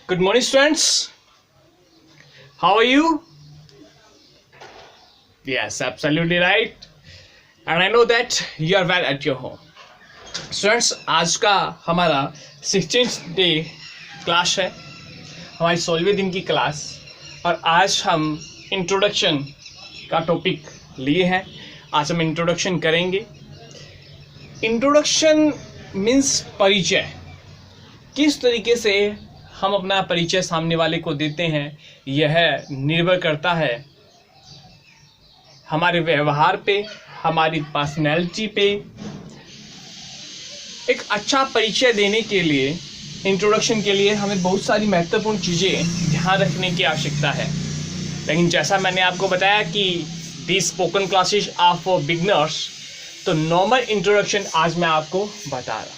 Good morning, students. How are you? Yes, absolutely right. And I know that you are well at your home. Students, आज का हमारा 16th day class है, हमारी 16वें दिन की class. और आज हम इंट्रोडक्शन का टॉपिक लिए हैं। आज हम इंट्रोडक्शन करेंगे। इंट्रोडक्शन मीन्स परिचय। किस तरीके से हम अपना परिचय सामने वाले को देते हैं, यह निर्भर करता है हमारे व्यवहार पे, हमारी पर्सनैलिटी पे। एक अच्छा परिचय देने के लिए, इंट्रोडक्शन के लिए हमें बहुत सारी महत्वपूर्ण चीज़ें ध्यान रखने की आवश्यकता है। लेकिन जैसा मैंने आपको बताया कि the spoken classes are for beginners, तो नॉर्मल इंट्रोडक्शन आज मैं आपको बता रहा हूँ।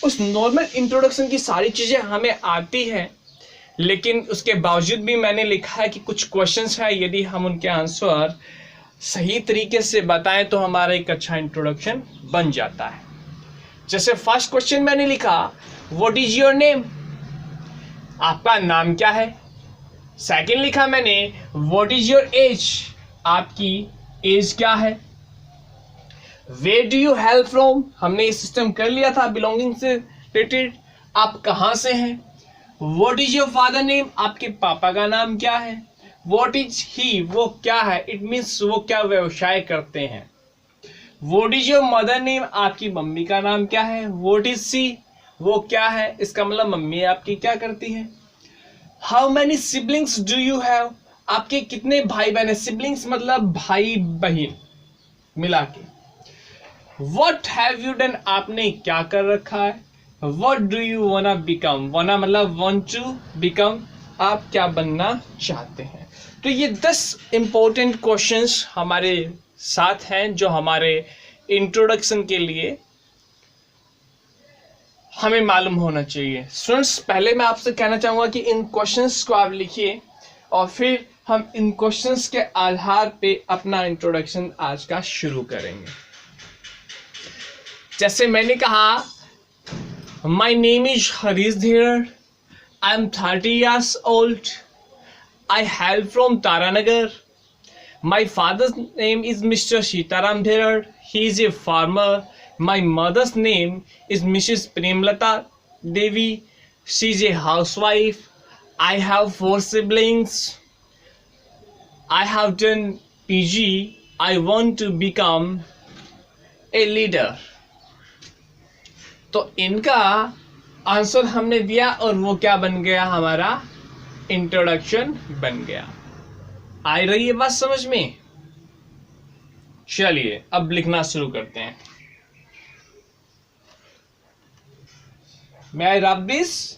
उस नॉर्मल इंट्रोडक्शन की सारी चीज़ें हमें आती हैं, लेकिन उसके बावजूद भी मैंने लिखा है कि कुछ क्वेश्चंस हैं, यदि हम उनके आंसर सही तरीके से बताएं तो हमारा एक अच्छा इंट्रोडक्शन बन जाता है। जैसे फर्स्ट क्वेश्चन मैंने लिखा, व्हाट इज योर नेम? आपका नाम क्या है? सेकंड लिखा मैंने, व्हाट इज योर एज? आपकी एज क्या है? Where do you hail from? हमने ये सिस्टम कर लिया था बिलोंगिंग से रिलेटेड। आप कहाँ से हैं? What is your father name? आपके पापा का नाम क्या है? What is he? वो क्या है? इट मीन्स वो क्या व्यवसाय करते हैं। What is your mother name? आपकी मम्मी का नाम क्या है? What is she? वो क्या है? इसका मतलब मम्मी आपकी क्या करती है। How many siblings do you have? आपके कितने भाई बहन है? सिबलिंग्स मतलब भाई बहन मिला के। What have you done? आपने क्या कर रखा है? What do you wanna become? wanna मतलब want to become, आप क्या बनना चाहते हैं। तो ये 10 important questions हमारे साथ हैं जो हमारे इंट्रोडक्शन के लिए हमें मालूम होना चाहिए। स्टूडेंट्स, पहले मैं आपसे कहना चाहूँगा कि इन क्वेश्चंस को आप लिखिए और फिर हम इन क्वेश्चंस के आधार पे अपना इंट्रोडक्शन आज का शुरू करेंगे। जैसे मैंने कहा, my name is Harish Dhirad, I am 30 years old, I hail from Taranagar, my father's name is Mr Sitaram Dhirad, he is a farmer, my mother's name is Mrs Premlata Devi, she is a housewife, I have 4 siblings, I have done PG, I want to become a leader. तो इनका answer हमने दिया और वो क्या बन गया, हमारा इंट्रोडक्शन बन गया। आ रही है बात समझ में? चलिए अब लिखना शुरू करते हैं। मैं रब दिस,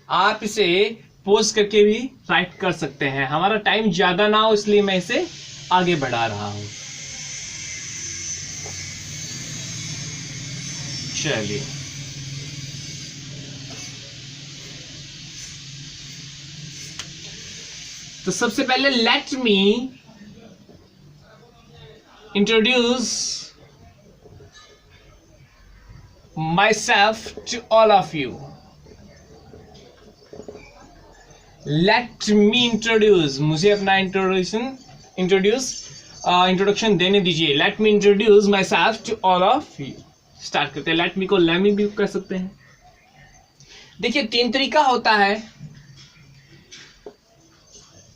आप इसे पोज करके भी राइट कर सकते हैं। हमारा टाइम ज्यादा ना हो इसलिए मैं इसे आगे बढ़ा रहा हूं। चलिए, तो सबसे पहले let me introduce myself to all of you. Let me introduce, मुझे अपना इंट्रोडक्शन देने दीजिए। Let me introduce myself to all of you. Start करते हैं। लेट मी को लेट मी भी कर सकते हैं। देखिए 3 तरीका होता है।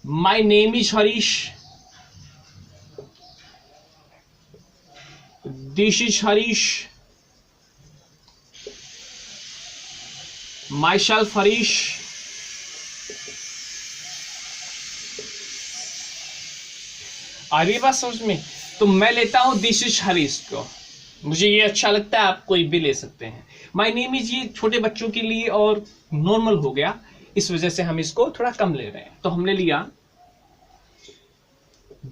My name is Harish, this is Harish, myself Harish, आ रही बात समझ में? तो मैं लेता हूं दिस इज हरीश को, मुझे ये अच्छा लगता है, आप कोई भी ले सकते हैं। माई नेम इज ये छोटे बच्चों के लिए और नॉर्मल हो गया, इस वजह से हम इसको थोड़ा कम ले रहे हैं। तो हमने लिया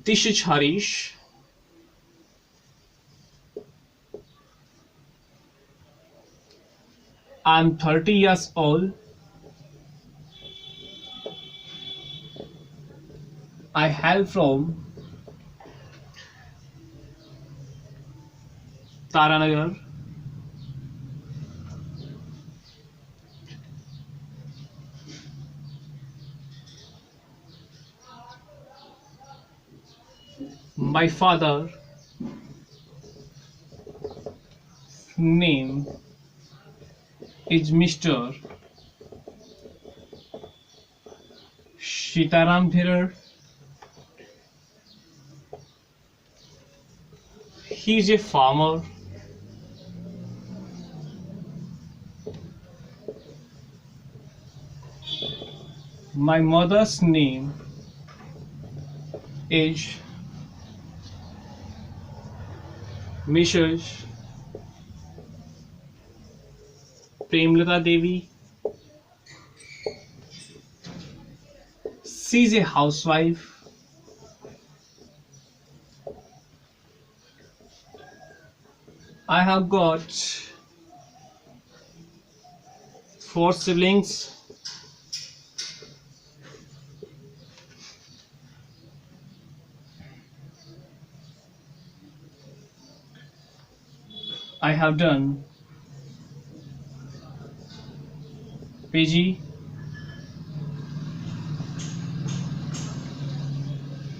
this is Harish, I am 30 years old, I hail from Taranagar, My father name is Mr. Sitaram Dhirar. He is a farmer. My mother's name is Mrs. Premlata Devi. She is a housewife. I have got 4 siblings. I have done PG.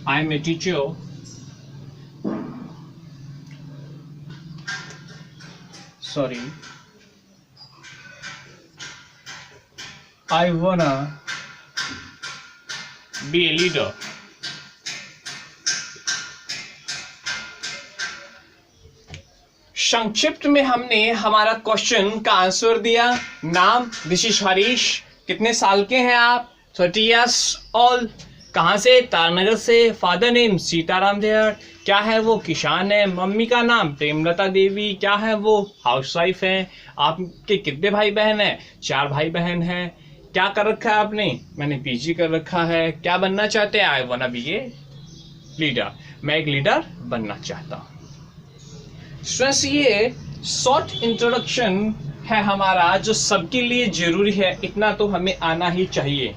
I am a teacher. Sorry. I wanna be a leader. संक्षिप्त में हमने हमारा question का answer दिया। नाम this is Harish. कितने साल के हैं आप? 30 years old। कहाँ से? तारनगर से। फादर नेम सीताराम धेर। क्या है वो? किसान है। मम्मी का नाम प्रेमलता देवी। क्या है वो? हाउसवाइफ है। आपके कितने भाई बहन हैं? 4 भाई बहन हैं। क्या कर रखा है आपने? मैंने पीजी कर रखा है। क्या बनना चाहते हैं? आई वांना बी ए लीडर। मैं एक लीडर बनना चाहता हूँ। स्टूडेंट्स, ये शॉर्ट इंट्रोडक्शन है हमारा जो सबके लिए जरूरी है। इतना तो हमें आना ही चाहिए।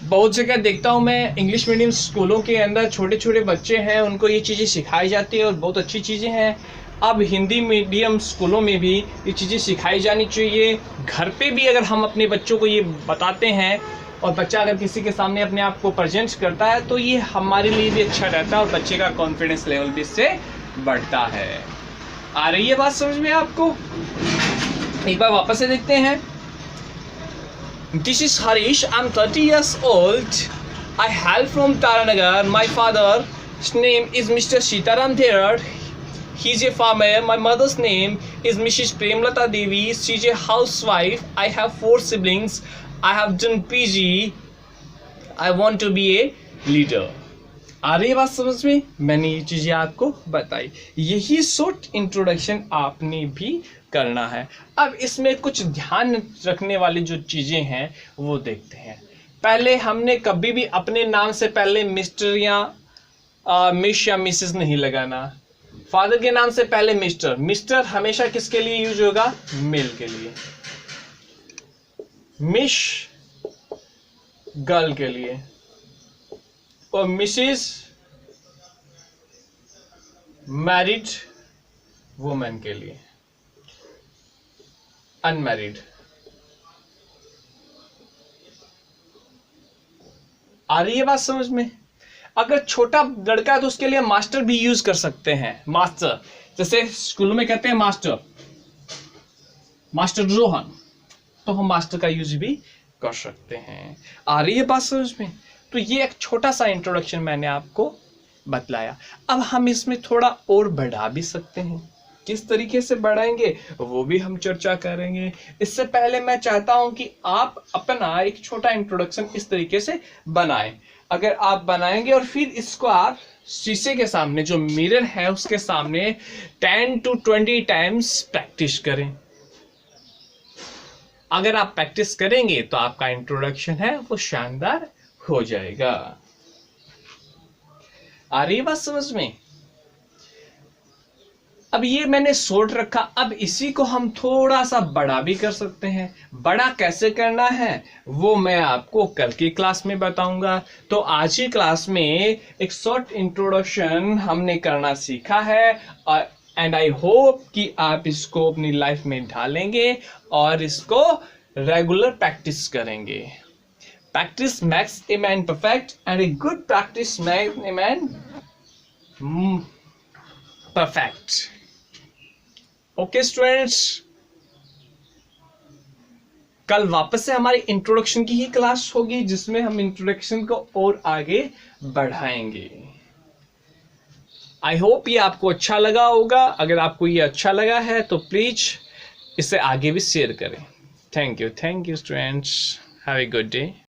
बहुत जगह देखता हूँ मैं, इंग्लिश मीडियम स्कूलों के अंदर छोटे छोटे बच्चे हैं, उनको ये चीज़ें सिखाई जाती है और बहुत अच्छी चीज़ें हैं। अब हिंदी मीडियम स्कूलों में भी ये चीज़ें सिखाई जानी चाहिए। घर पे भी अगर हम अपने बच्चों को ये बताते हैं और बच्चा अगर किसी के सामने अपने आप को प्रेजेंट करता है तो ये हमारे लिए भी अच्छा रहता है और बच्चे का कॉन्फिडेंस लेवल भी इससे बढ़ता है। आ रही है बात समझ में आपको? एक बार वापस से देखते हैं। This is Harish. I'm 30 years old. I hail from Taranagar. My father's name is Mr. Sitaram Therar. He's a farmer. My mother's name is Mrs. Premlata Devi. She's a housewife. I have 4 siblings. I have done PG. I want to be a leader. आ रही है बात समझ में? मैंने ये चीज़ें आपको बताई। यही शॉर्ट इंट्रोडक्शन आपने भी करना है। अब इसमें कुछ ध्यान रखने वाली जो चीज़ें हैं वो देखते हैं। पहले हमने कभी भी अपने नाम से पहले मिस्टर या मिस या मिसेस नहीं लगाना। फादर के नाम से पहले मिस्टर। मिस्टर हमेशा किसके लिए यूज होगा? मेल के लिए। मिस गर्ल के लिए और मिसेस मैरिड वुमेन के लिए, अनमैरिड। आ रही है बात समझ में? अगर छोटा लड़का है तो उसके लिए मास्टर भी यूज कर सकते हैं। मास्टर, जैसे स्कूल में कहते हैं मास्टर, मास्टर रोहन, तो हम मास्टर का यूज भी कर सकते हैं। आ रही है बात समझ में? तो ये एक छोटा सा इंट्रोडक्शन मैंने आपको बतलाया। अब हम इसमें थोड़ा और बढ़ा भी सकते हैं। किस तरीके से बढ़ाएंगे वो भी हम चर्चा करेंगे। इससे पहले मैं चाहता हूं कि आप अपना एक छोटा इंट्रोडक्शन इस तरीके से बनाएं। अगर आप बनाएंगे और फिर इसको आप शीशे के सामने, जो मिरर है उसके सामने 10 to 20 टाइम्स प्रैक्टिस करें। अगर आप प्रैक्टिस करेंगे तो आपका इंट्रोडक्शन है वो शानदार हो जाएगा। आ रही बात समझ में? अब ये मैंने शॉर्ट रखा। अब इसी को हम थोड़ा सा बड़ा भी कर सकते हैं। बड़ा कैसे करना है वो मैं आपको कल की क्लास में बताऊंगा। तो आज की क्लास में एक शॉर्ट इंट्रोडक्शन हमने करना सीखा है एंड आई होप कि आप इसको अपनी लाइफ में ढालेंगे और इसको रेगुलर प्रैक्टिस करेंगे। Practice makes a man perfect, and a good practice makes a man perfect. Okay, students. कल वापस से हमारी इंट्रोडक्शन की ही क्लास होगी जिसमें हम इंट्रोडक्शन को और आगे बढ़ाएंगे. आई होप ये आपको अच्छा लगा होगा. अगर आपको ये अच्छा लगा है तो प्लीज इसे आगे भी शेयर करें. Thank you students. Have a good day.